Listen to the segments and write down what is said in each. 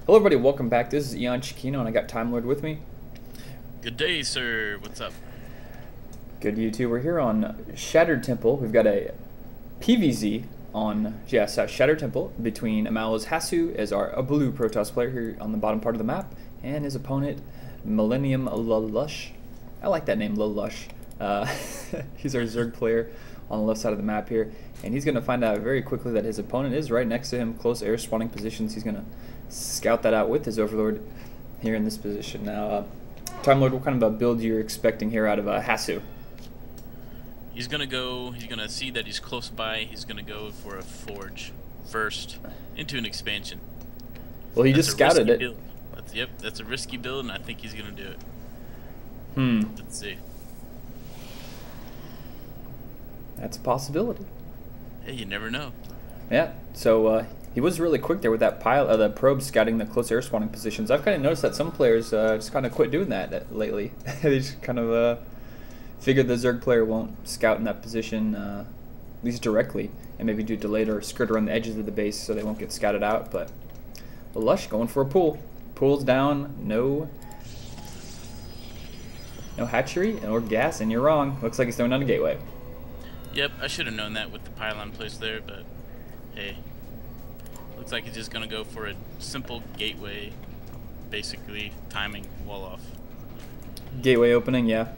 Hello everybody, welcome back. This is EonShiKeno and I got Time Lord with me. Good day, sir. What's up? Good you two. We're here on Shattered Temple. We've got a PVZ on Shattered Temple between Amala's Hasu as a blue Protoss player here on the bottom part of the map, and his opponent Millennium LaLush. I like that name, LaLush. He's our Zerg player on the left side of the map here, and he's going to find out very quickly that his opponent is right next to him, close air spawning positions. He's going to scout that out with his Overlord here in this position. Now, Time Lord, what kind of a build you're expecting here out of Hasu? He's gonna see that he's close by. He's gonna go for a forge first into an expansion. Well, he just scouted it. Build. That's a risky build, and I think he's gonna do it. Let's see. That's a possibility. Hey, you never know. Yeah, so he was really quick there with that the probe scouting the close air spawning positions. I've kind of noticed that some players just kind of quit doing that lately. They just kind of figure the Zerg player won't scout in that position, at least directly, and maybe do delayed or skirt around the edges of the base so they won't get scouted out. But LaLush going for a pull. Pulls down, no hatchery or gas, and you're wrong. Looks like he's throwing down a gateway. Yep, I should have known that with the pylon placed there, but hey. Looks like he's just going to go for a simple gateway, basically timing wall off. Gateway opening, yeah.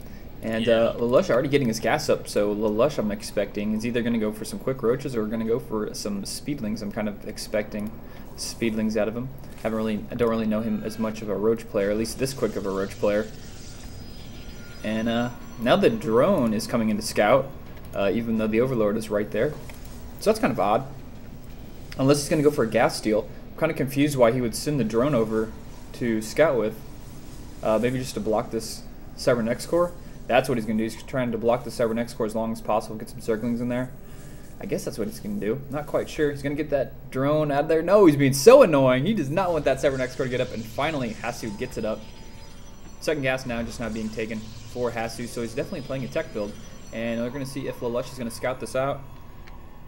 And LaLush already getting his gas up, so LaLush I'm expecting is either going to go for some quick roaches or going to go for some speedlings. I'm kind of expecting speedlings out of him. I don't really know him as much of a roach player, at least this quick of a roach player. And now the drone is coming into scout, even though the Overlord is right there. So that's kind of odd. Unless he's going to go for a gas steal. I'm kind of confused why he would send the drone over to scout with. Maybe just to block this Cybernex core. That's what he's going to do. He's trying to block the Cybernex core as long as possible, get some circlings in there. I guess that's what he's going to do. Not quite sure. He's going to get that drone out of there. No, he's being so annoying. He does not want that Cybernex core to get up, and finally Hasu gets it up. Second gas now, just not being taken for Hasu, so he's definitely playing a tech build. And we're going to see if LaLush is going to scout this out.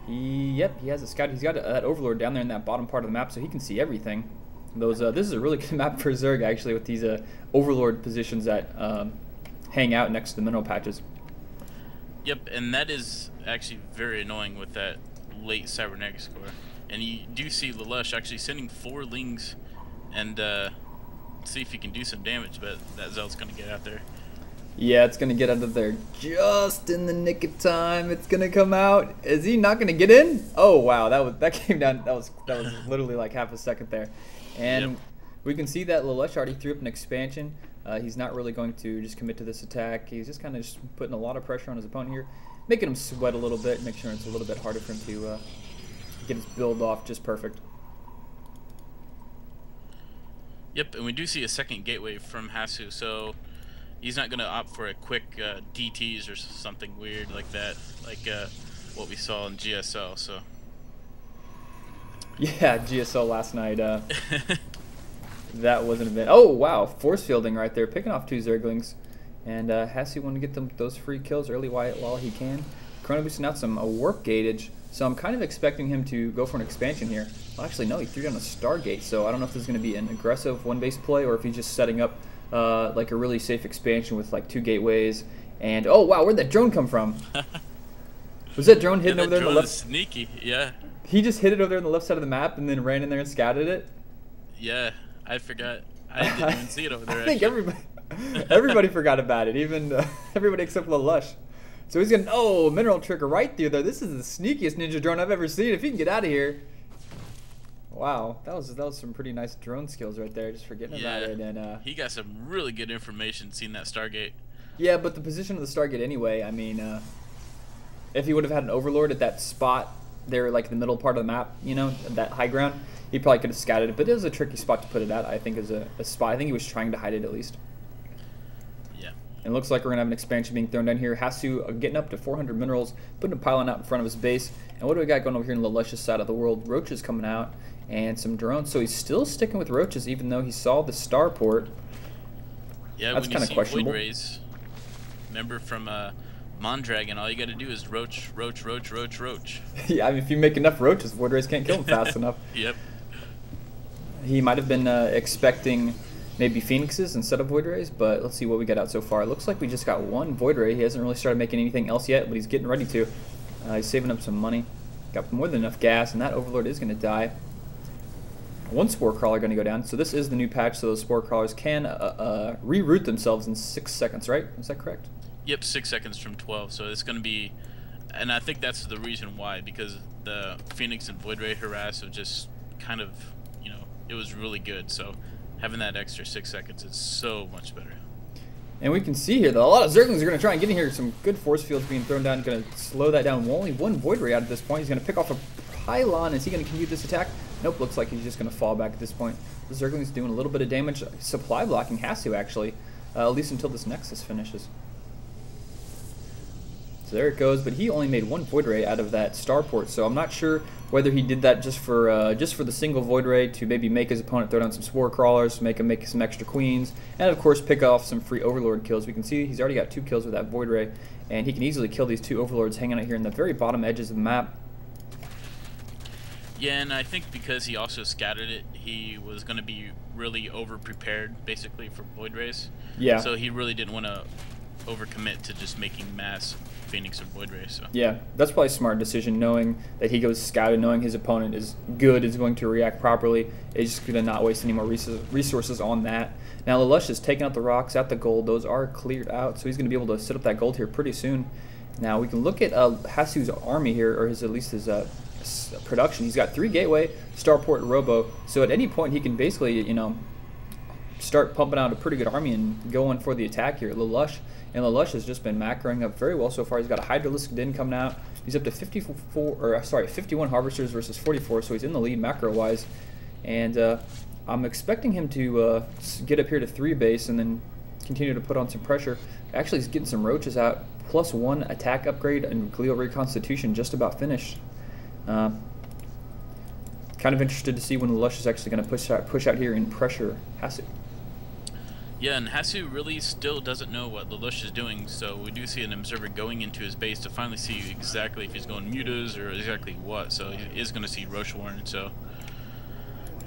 Yep, he has a scout. He's got that Overlord down there in that bottom part of the map, so he can see everything. This is a really good map for Zerg, actually, with these Overlord positions that hang out next to the mineral patches. Yep, and that is actually very annoying with that late Cybernetic score. And you do see LaLush actually sending 4 lings and see if he can do some damage, but that Zel's going to get out there. Yeah, it's going to get out of there just in the nick of time. It's going to come out. Is he not going to get in? Oh, wow, that came down. That was literally like half a second there. And yep. We can see that LaLush already threw up an expansion. He's not really going to just commit to this attack. He's just kind of putting a lot of pressure on his opponent here, making him sweat a little bit, make sure it's a little bit harder for him to get his build off just perfect. Yep, and we do see a second gateway from Hasu, so he's not going to opt for a quick DTs or something weird like that, like what we saw in GSL. So yeah, GSL last night. That wasn't a bit. Oh wow, force fielding right there, picking off 2 Zerglings, and Hasu wanted to get those free kills early while he can. Chrono boosting out some warp gatage, so I'm kind of expecting him to go for an expansion here. Well, actually no, he threw down a Stargate, so I don't know if this is going to be an aggressive one-base play or if he's just setting up like a really safe expansion with like 2 gateways. And oh wow, where'd that drone come from? Was that drone hidden over there on the left? Sneaky, yeah. He just hid it over there on the left side of the map and then ran in there and scouted it. Yeah, I forgot. I didn't even see it over there. I think everybody forgot about it, even everybody except LaLush. So he's gonna mineral trigger right through there. This is the sneakiest ninja drone I've ever seen. If he can get out of here. Wow, that was some pretty nice drone skills right there. Just forgetting about it, and he got some really good information seeing that Stargate. Yeah, but the position of the Stargate anyway. I mean, if he would have had an Overlord at that spot there, like the middle part of the map, that high ground, he probably could have scouted it. But it was a tricky spot to put it at. I think as a spot. I think he was trying to hide it at least. Yeah. And it looks like we're gonna have an expansion being thrown down here. Hasu getting up to 400 minerals, putting a pylon out in front of his base. And what do we got going over here in LaLush's side of the world? Roaches coming out. And some drones, so he's still sticking with roaches even though he saw the starport. Yeah, that's kind of questionable. Void Rays, remember from Mondragon, all you got to do is roach. Yeah, I mean if you make enough roaches, Void Rays can't kill him fast enough. Yep. He might have been expecting maybe Phoenixes instead of Void Rays, but let's see what we got out so far. It looks like we just got one Void Ray. He hasn't really started making anything else yet, but he's getting ready to. He's saving up some money. Got more than enough gas, and that Overlord is going to die. One Spore Crawler going to go down. So this is the new patch, so those Spore Crawlers can reroute themselves in 6 seconds, right? Is that correct? Yep, 6 seconds from 12. So it's going to be, and I think that's the reason why, because the Phoenix and Void Ray harass have just kind of, you know, it was really good. So having that extra 6 seconds is so much better. And we can see here that a lot of Zerglings are going to try and get in here. Some good force fields being thrown down, going to slow that down. Only one Void Ray out at this point. He's going to pick off a pylon. Is he going to continue this attack? Nope, looks like he's just going to fall back at this point. The Zergling's doing a little bit of damage. Supply blocking Hasu, actually, at least until this Nexus finishes. So there it goes, but he only made one Void Ray out of that starport, so I'm not sure whether he did that just for the single Void Ray to maybe make his opponent throw down some Spore Crawlers, make him make some extra Queens, and of course pick off some free Overlord kills. We can see he's already got 2 kills with that Void Ray, and he can easily kill these 2 Overlords hanging out here in the very bottom edges of the map. Yeah, and I think because he also scattered it, he was going to be really over-prepared, basically, for Void Rays. Yeah. So he really didn't want to overcommit to just making mass Phoenix and Void Rays. So. Yeah, that's probably a smart decision, knowing that he goes scouted, knowing his opponent is good, is going to react properly, is just going to not waste any more resources on that. Now, LaLush is taking out the rocks, out the gold. Those are cleared out, so he's going to be able to set up that gold here pretty soon. Now, we can look at Hasu's army here, or at least his production. He's got 3 Gateway, Starport, Robo, so at any point he can basically, you know, start pumping out a pretty good army and going for the attack here. LaLush, and LaLush has just been macroing up very well so far. He's got a Hydralisk Din coming out. He's up to 51 Harvesters versus 44, so he's in the lead macro-wise. And I'm expecting him to get up here to 3 base and then continue to put on some pressure. Actually, he's getting some Roaches out. +1 attack upgrade and Glial Reconstitution just about finished. Kind of interested to see when LaLush is actually going to push out here and pressure Hasu. Yeah, and Hasu really still doesn't know what LaLush is doing, so we do see an observer going into his base to finally see exactly if he's going mutas or exactly what. So he is going to see Roche Warren, so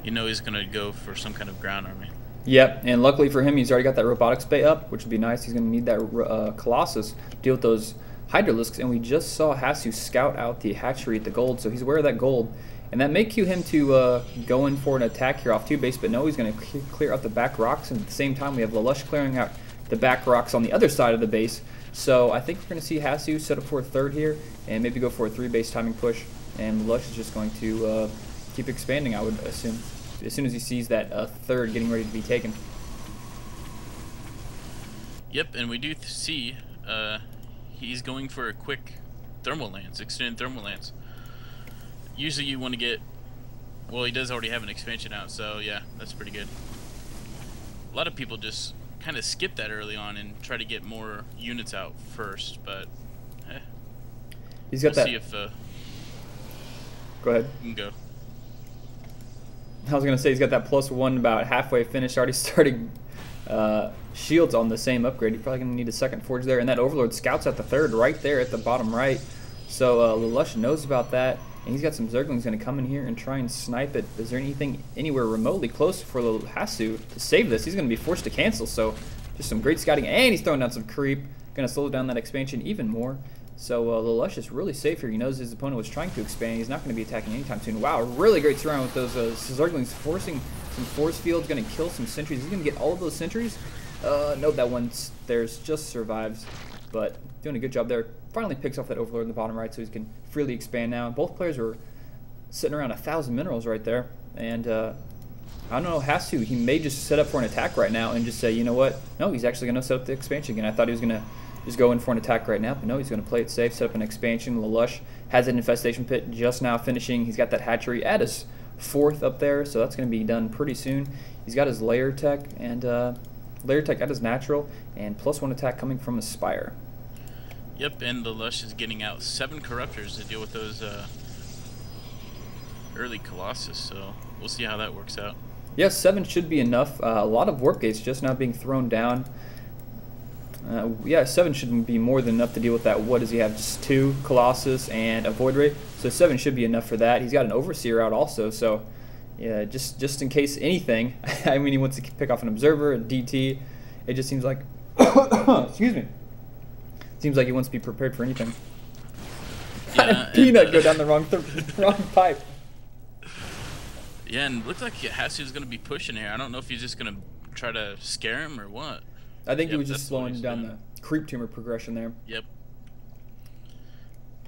you know he's going to go for some kind of ground army. Yep, and luckily for him, he's already got that Robotics Bay up, which would be nice. He's going to need that Colossus to deal with those Hydralisks, and we just saw Hasu scout out the hatchery at the gold, so he's aware of that gold. And that may cue him to go in for an attack here off 2 base, but no, he's going to clear out the back rocks, and at the same time we have LaLush clearing out the back rocks on the other side of the base. So I think we're going to see Hasu set up for a 3rd here, and maybe go for a 3 base timing push, and LaLush is just going to keep expanding, I would assume, as soon as he sees that 3rd getting ready to be taken. Yep, and we do see he's going for a quick thermal lance, extended thermal lance. Usually you want to get, well, he does already have an expansion out, so yeah, that's pretty good. A lot of people just kind of skip that early on and try to get more units out first, but he's got we'll that. See if go ahead. You can go. I was going to say he's got that +1 about halfway finished, already starting shields on the same upgrade. He's probably going to need a 2nd forge there, and that Overlord scouts at the 3rd right there at the bottom right. So LaLush knows about that. And he's got some Zerglings going to come in here and try and snipe it. Is there anything anywhere remotely close for Hasu to save this? He's going to be forced to cancel, so just some great scouting. And he's throwing down some creep. Going to slow down that expansion even more. So LaLush is really safe here. He knows his opponent was trying to expand. He's not going to be attacking anytime soon. Wow, really great surround with those Zerglings, forcing some force fields. Going to kill some sentries. He's going to get all of those sentries. Nope, that one there's just survives. But doing a good job there. Finally picks off that Overlord in the bottom right, so he can freely expand now. Both players were sitting around 1,000 minerals right there. And I don't know, Hasu, he may just set up for an attack right now and just say, you know what? No, he's actually going to set up the expansion again. I thought he was going to just go in for an attack right now, but no, he's going to play it safe, set up an expansion. LaLush has an infestation pit just now finishing. He's got that hatchery at his 4th up there, so that's going to be done pretty soon. He's got his layer tech and layer tech at his natural, and +1 attack coming from his spire. Yep, and LaLush is getting out 7 Corruptors to deal with those early Colossus, so we'll see how that works out. Yes, 7 should be enough. A lot of Warp Gates just now being thrown down. Yeah, 7 should be more than enough to deal with that. What does he have? Just 2 Colossus and a Void Ray. So 7 should be enough for that. He's got an Overseer out also, so Yeah, just in case anything. I mean, he wants to pick off an observer, a DT. It just seems like, excuse me. Seems like he wants to be prepared for anything. Yeah, Peanut go down the wrong pipe. Yeah, and it looked like Hasu's going to be pushing here. I don't know if he's just going to try to scare him or what. I think he was just slowing down the creep tumor progression there. Yep.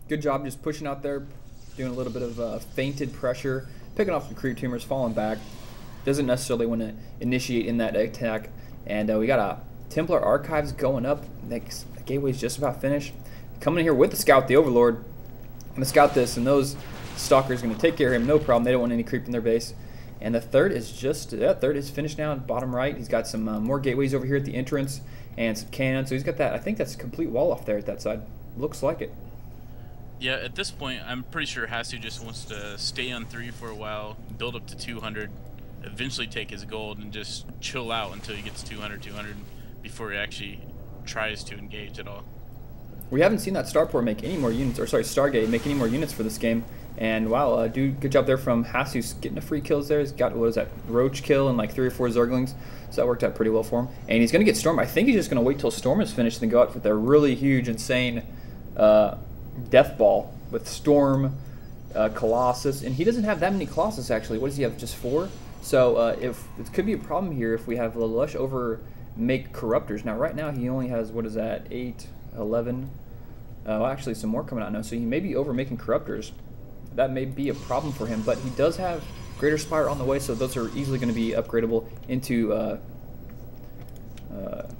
Good job just pushing out there, doing a little bit of feinted pressure, picking off the creep tumors, falling back. Doesn't necessarily want to initiate in that attack. And we got a Templar Archives going up. The gateway's just about finished. Coming in here with the Scout, the Overlord. I'm going to scout this, and those Stalkers going to take care of him, no problem. They don't want any creep in their base. And the third is third is finished now, bottom right. He's got some more gateways over here at the entrance and some cannons. So he's got that. I think that's a complete wall off there at that side. Looks like it. Yeah, at this point, I'm pretty sure Hasu just wants to stay on 3 for a while, build up to 200, eventually take his gold, and just chill out until he gets 200 before he actually tries to engage at all. We haven't seen that Starport make any more units, or sorry, Stargate make any more units for this game. And wow, dude, good job there from Hasu getting the free kills there. He's got, what is that, Roach kill and like 3 or 4 Zerglings. So that worked out pretty well for him. And he's going to get Storm. I think he's just going to wait till Storm is finished and then go out with a really huge, insane deathball with Storm, Colossus. And he doesn't have that many Colossus, actually. What does he have, just 4? So if it could be a problem here if we have LaLush over make Corruptors. Now, right now, he only has, what is that, 8, 11... well, actually, some more coming out now. So he may be over making Corruptors. That may be a problem for him, but he does have Greater Spire on the way, so those are easily going to be upgradable into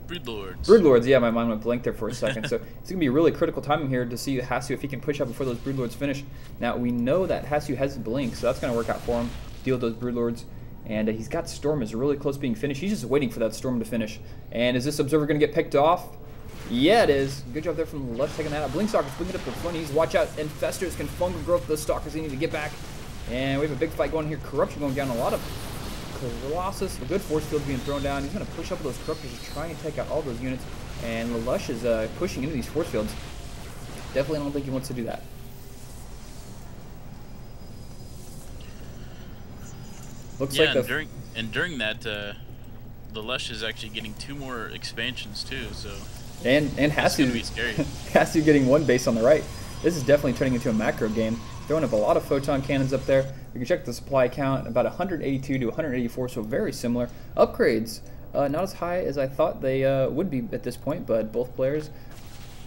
Broodlords. Broodlords, yeah, my mind went blank there for a second. So it's going to be a really critical timing here to see Hasu if he can push up before those Broodlords finish. Now, we know that Hasu has Blink, so that's going to work out for him, deal with those Broodlords. And he's got Storm is really close being finished. He's just waiting for that Storm to finish. And is this Observer going to get picked off? Yeah, it is. Good job there from the left, taking that out. Blink Stalkers blinking up the funnies. Watch out. Infestors can fungal growth those Stalkers. They need to get back. And we have a big fight going here. Corruption going down. A lot of Colossus. A good force field being thrown down. He's going to push up those Corruptors to try and take out all those units. And LaLush is pushing into these force fields. Definitely don't think he wants to do that. Looks like the... during that, LaLush is actually getting 2 more expansions too, so... And Hasu, Hasu getting 1 base on the right. This is definitely turning into a macro game. Throwing up a lot of photon cannons up there. We can check the supply count, about 182 to 184, so very similar. Upgrades, not as high as I thought they would be at this point, but both players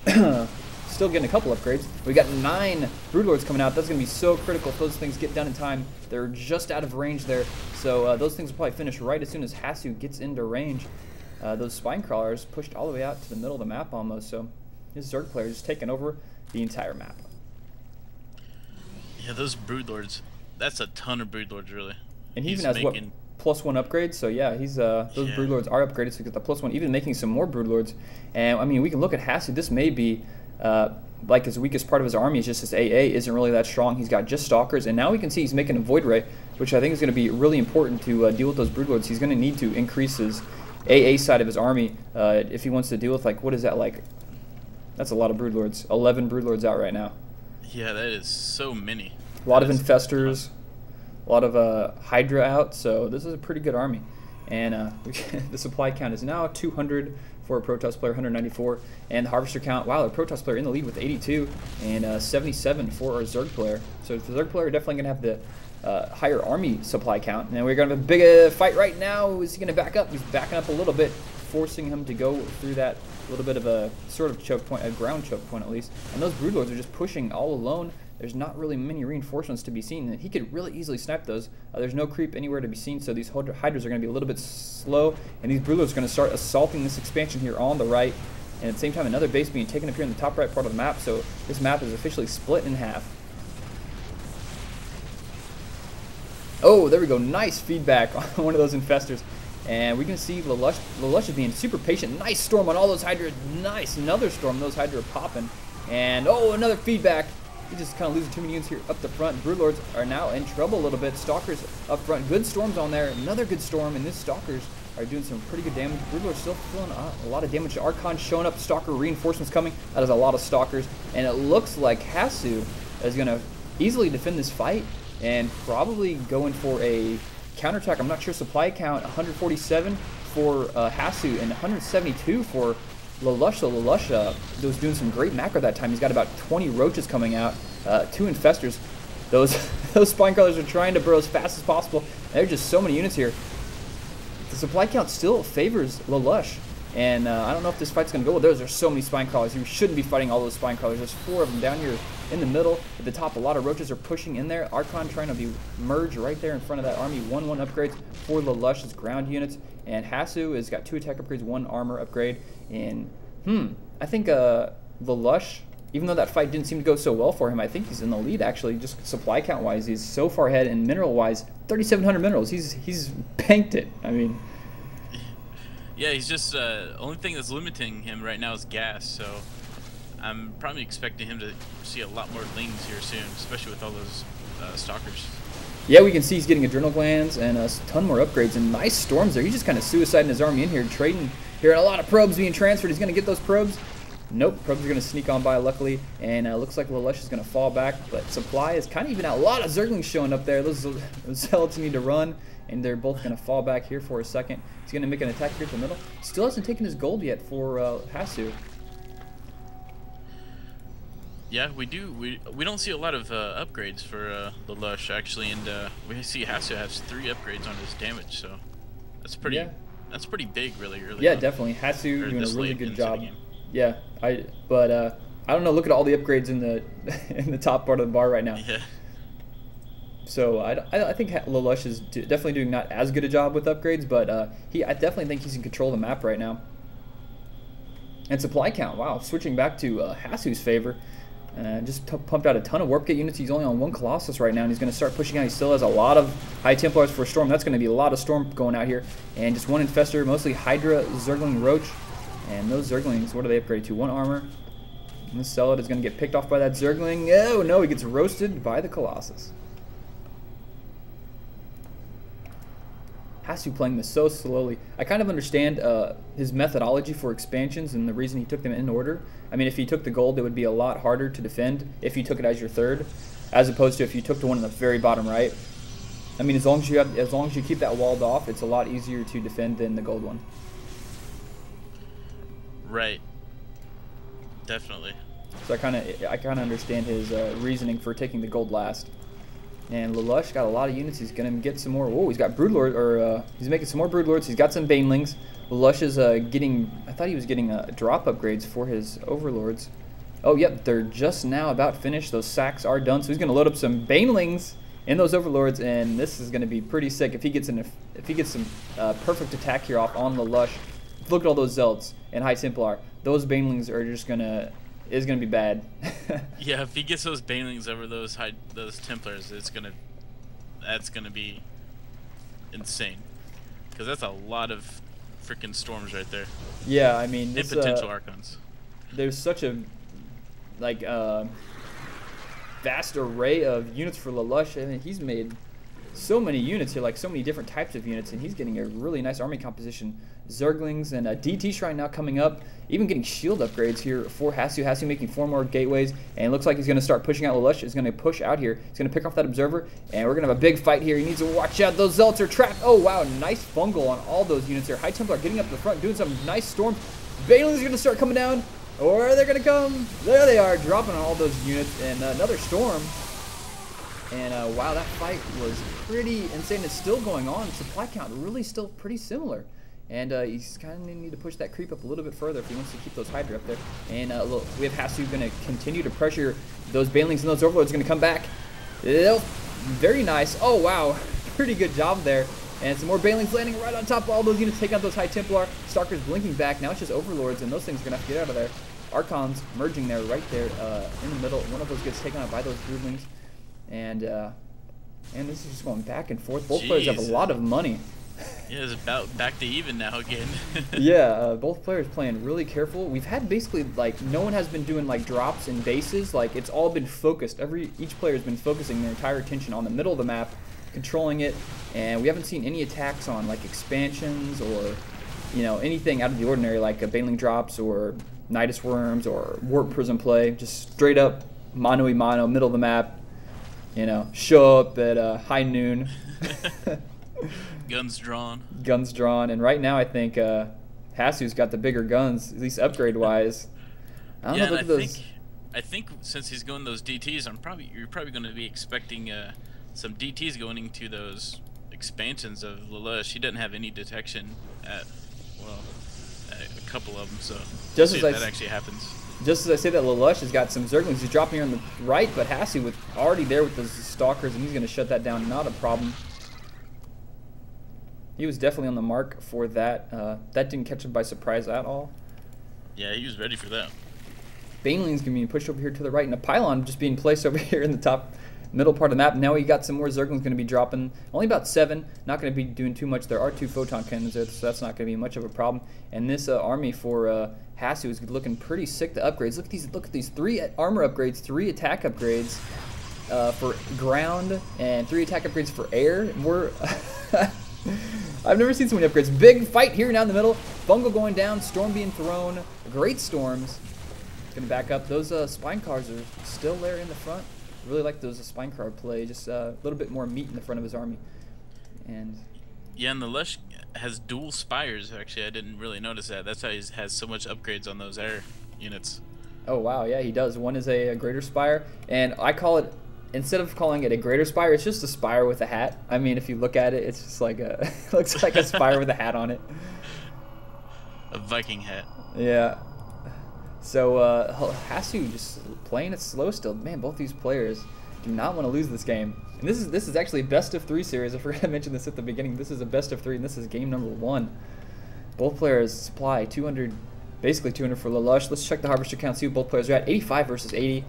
still getting a couple upgrades. We got 9 Broodlords coming out. That's going to be so critical if those things get done in time. They're just out of range there, so those things will probably finish right as soon as Hasu gets into range. Those Spine Crawlers pushed all the way out to the middle of the map almost, so his Zerg player is taking over the entire map. Yeah, those Broodlords, that's a ton of Broodlords, really. And he even has, what, +1 upgrades, so yeah, he's those Broodlords are upgraded, so he got the +1, even making some more Broodlords. And, I mean, we can look at Hasu. This may be, like, his weakest part of his army is just his AA isn't really that strong. He's got just Stalkers, and now we can see he's making a Void Ray, which I think is going to be really important to deal with those Broodlords. He's going to need to increase his AA side of his army if he wants to deal with, like, what is that, like, that's a lot of Broodlords. 11 Broodlords out right now. Yeah, that is so many. A lot of Infestors, a lot of Hydra out, so this is a pretty good army. And the supply count is now 200 for a Protoss player, 194. And the Harvester count, wow, the Protoss player in the lead with 82 and 77 for our Zerg player. So the Zerg player definitely going to have the higher army supply count. And we're going to have a big fight right now. Is he going to back up? He's backing up a little bit, forcing him to go through that little bit of a sort of choke point, a ground choke point at least. And those Broodlords are just pushing all alone. There's not really many reinforcements to be seen. And he could really easily snipe those. There's no creep anywhere to be seen, so these Hydras are going to be a little bit slow. And these Broodlords are going to start assaulting this expansion here on the right. And at the same time, another base being taken up here in the top right part of the map. So this map is officially split in half. Oh, there we go. Nice feedback on one of those Infestors. And we can see LaLush is being super patient. Nice Storm on all those Hydra. Nice. Another Storm. Those Hydra are popping. And, oh, another feedback. He just kind of losing too many units here up the front. Broodlords are now in trouble a little bit. Stalkers up front. Good Storms on there. Another good Storm. And these Stalkers are doing some pretty good damage. Broodlords still feeling a lot of damage. Archon showing up. Stalker reinforcements coming. That is a lot of Stalkers. And it looks like Hasu is going to easily defend this fight and probably go in for a counterattack. I'm not sure supply count. 147 for Hasu and 172 for LaLush. So LaLush was doing some great macro that time. He's got about 20 roaches coming out, 2 infestors. Those spinecrawlers are trying to burrow as fast as possible. There are just so many units here. The supply count still favors LaLush. And I don't know if this fight's going to go well. There's so many spinecrawlers. You shouldn't be fighting all those spinecrawlers. There's 4 of them down here in the middle. At the top, a lot of roaches are pushing in there. Archon trying to be merged right there in front of that army. 1-1 upgrades for LaLush's ground units. And Hasu has got 2 attack upgrades, 1 armor upgrade. And, I think LaLush, even though that fight didn't seem to go so well for him, I think he's in the lead, actually, just supply count-wise. He's so far ahead, and mineral-wise, 3,700 minerals. He's banked it. I mean... Yeah, he's just only thing that's limiting him right now is gas, so I'm probably expecting him to see a lot more lings here soon, especially with all those stalkers. Yeah, we can see he's getting adrenal glands and a ton more upgrades and nice storms there. He's just kind of suiciding his army in here, trading here, and a lot of probes being transferred. He's going to get those probes. Nope, probes are going to sneak on by, luckily, and looks like LaLush is going to fall back, but supply is kind of even out. A lot of Zerglings showing up there. Those zealots need to run, and they're both going to fall back here for a second. He's going to make an attack here at the middle. Still hasn't taken his gold yet for Hasu. Yeah, we do. We don't see a lot of upgrades for LaLush, actually, and we see Hasu has 3 upgrades on his damage, so that's pretty. Yeah. That's pretty big, really. Yeah, definitely. Hasu doing a really good job. Yeah, but I don't know. Look at all the upgrades in the in the top part of the bar right now. Yeah. So I think LaLush is definitely doing not as good a job with upgrades, but I definitely think he's in control of the map right now. And supply count, wow, switching back to Hasu's favor. Just pumped out a ton of warp gate units. He's only on 1 Colossus right now, and he's going to start pushing out. He still has a lot of High Templars for Storm. That's going to be a lot of Storm going out here. And just 1 Infestor, mostly Hydra, Zergling, Roach. And those Zerglings, what do they upgrade to? 1 armor. And this Zealot is going to get picked off by that Zergling. Oh no, he gets roasted by the Colossus. Hasu playing this so slowly. I kind of understand his methodology for expansions and the reason he took them in order. I mean, if he took the gold, it would be a lot harder to defend if you took it as your 3rd, as opposed to if you took the one in the very bottom right. I mean, as long as you keep that walled off, it's a lot easier to defend than the gold one. Right. Definitely. So I kind of understand his reasoning for taking the gold last. And LaLush got a lot of units. He's going to get some more. Whoa, he's got Broodlord, or he's making some more Broodlords. He's got some Banelings. LaLush is getting, I thought he was getting drop upgrades for his Overlords. Oh, yep, they're just now about finished. Those sacks are done. So he's going to load up some Banelings in those Overlords, and this is going to be pretty sick if he gets some perfect attack here off on LaLush. Look at all those Zealots and High Templar. Those Banelings are just going to... is going to be bad. Yeah, if he gets those Banelings over those Templars, that's gonna be insane. Because that's a lot of freaking storms right there. Yeah, I mean, this, and potential Archons. There's such a vast array of units for LaLush. I mean, he's made so many units here, like so many different types of units, and he's getting a really nice army composition. Zerglings and a DT Shrine now coming up, even getting shield upgrades here for Hasu. Hasu making 4 more gateways, and it looks like he's going to start pushing out. LaLush is going to push out here. He's going to pick off that Observer, and we're going to have a big fight here. He needs to watch out. Those Zealots are trapped. Oh, wow, nice fungal on all those units here. High Templar getting up the front, doing some nice storms. Banelings are going to start coming down, or they're going to come. There they are, dropping on all those units, and another storm. And wow, that fight was pretty insane. It's still going on. Supply count really still pretty similar. And he's kind of need to push that creep up a little bit further if he wants to keep those Hydra up there. And look, we have Hasu going to continue to pressure those Banelings, and those Overlords going to come back. Very nice. Oh, wow. Pretty good job there. And some more Banelings landing right on top of all those units, taking out those High Templar. Stalkers blinking back. Now it's just Overlords, and those things are going to have to get out of there. Archons merging there, right there in the middle. One of those gets taken out by those Broodlings. And this is just going back and forth. Both players have a lot of money. Yeah, it's about back to even now again. Yeah, both players playing really careful. We've had basically, like, no one has been doing, like, drops and bases. Like, it's all been focused. Each player has been focusing their entire attention on the middle of the map, controlling it. And we haven't seen any attacks on, like, expansions or, you know, anything out of the ordinary, like Baneling drops or Nidus Worms or Warp Prism play. Just straight up mano-y-mano, middle of the map. You know, show up at high noon. Guns drawn. Guns drawn, and right now I think Hasu's got the bigger guns, at least upgrade-wise. I don't know. Look at those. I think since he's going those DTs, you're probably going to be expecting some DTs going into those expansions of LaLush. He doesn't have any detection at a couple of them, so we'll see if that actually happens. Just as I say that, LaLush has got some Zerglings. He's dropping here on the right, but Hasu with already there with those Stalkers, and he's going to shut that down. Not a problem. He was definitely on the mark for that. That didn't catch him by surprise at all. Yeah, he was ready for that. Baneling's going to be pushed over here to the right, and a pylon just being placed over here in the top middle part of the map. Now we got some more Zerglings going to be dropping. Only about 7. Not going to be doing too much. There are 2 photon cannons there, so that's not going to be much of a problem. And this army for Hasu is looking pretty sick. The upgrades. Look at these 3 armor upgrades, 3 attack upgrades for ground, and 3 attack upgrades for air. We're I've never seen so many upgrades. Big fight here now in the middle. Fungal going down. Storm being thrown. Great storms. Gonna back up. Those spine cars are still there in the front. Really like those spine car play. Just a little bit more meat in the front of his army. And yeah, and the LaLush has dual spires. Actually, I didn't really notice that. That's how he has so much upgrades on those air units. Oh wow, yeah, he does. One is a greater spire, and I call it, instead of calling it a greater spire, it's just a spire with a hat. I mean, if you look at it, it's just like a looks like a spire with a hat on it. A Viking hat. Yeah. So Hasu just playing it slow still. Man, both these players do not want to lose this game. And this is actually a best of 3 series. I forgot to mention this at the beginning. This is a best of 3, and this is game number 1. Both players supply 200, basically 200 for LaLush. Let's check the harvester count. See what both players are at. 85 versus 80.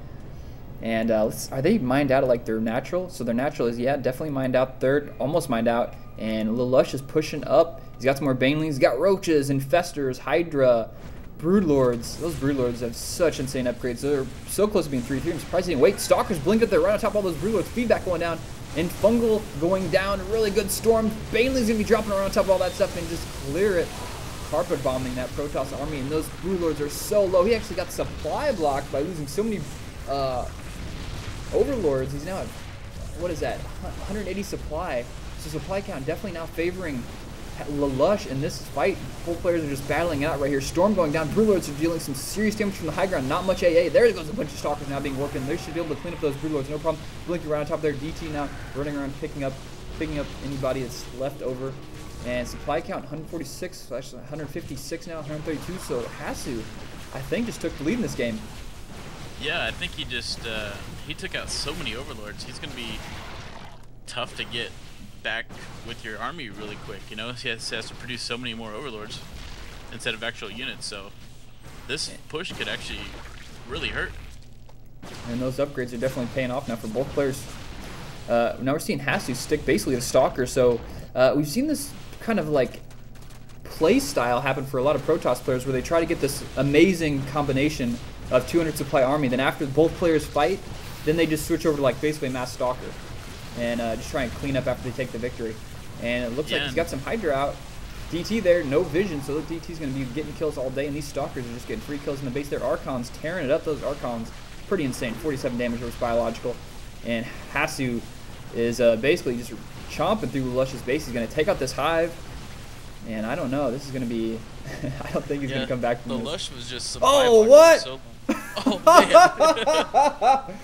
And are they mined out at like their natural? So their natural is, yeah, definitely mined out. Third, almost mined out. And LaLush is pushing up. He's got some more banelings. He's got roaches, infestors, hydra, broodlords. Those broodlords have such insane upgrades. They're so close to being 3-3. I'm surprised he didn't wait. Stalkers blink up there right on top of all those broodlords. Feedback going down. And fungal going down. Really good storm. Baneling's going to be dropping around on top of all that stuff and just clear it. Carpet bombing that Protoss army. And those broodlords are so low. He actually got supply blocked by losing so many overlords. He's now at, what is that, 180 supply. So supply count definitely now favoring LaLush in this fight. Both players are just battling it out right here. Storm going down. Broodlords are dealing some serious damage from the high ground. Not much AA. There goes a bunch of Stalkers now being worked in. They should be able to clean up those Broodlords. No problem. Blinking right on top there. DT now running around picking up anybody that's left over. And supply count 146, 156 now, 132. So Hasu, I think, just took the lead in this game. Yeah, I think he just he took out so many overlords. He's going to be tough to get back with your army really quick. You know, he has to produce so many more overlords instead of actual units. So this push could actually really hurt. And those upgrades are definitely paying off now for both players. Now we're seeing Hasu stick basically the Stalker. So we've seen this kind of like play style happen for a lot of Protoss players where they try to get this amazing combination of 200 supply army. Then after both players fight, then they just switch over to like basically a mass Stalker and just try and clean up after they take the victory. And it looks like he's got some Hydra out. DT there, no vision, so DT's going to be getting kills all day, and these Stalkers are just getting free kills in the base. Their Archons tearing it up. Those Archons, pretty insane. 47 damage versus biological. And Hasu is basically just chomping through LaLush's base. He's going to take out this Hive. And I don't know. This is going to be... I don't think he's going to come back from this. LaLush was just... Oh, what? So oh, man.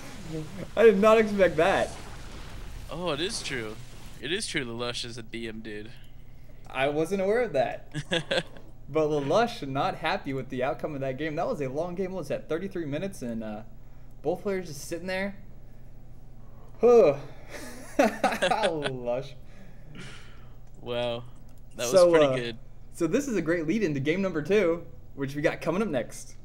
I did not expect that. Oh, it is true. It is true LaLush is a DM dude. I wasn't aware of that. But LaLush not happy with the outcome of that game. That was a long game. What was that, 33 minutes? And both players just sitting there. LaLush. Wow. That was pretty good. So this is a great lead into game number 2, which we got coming up next.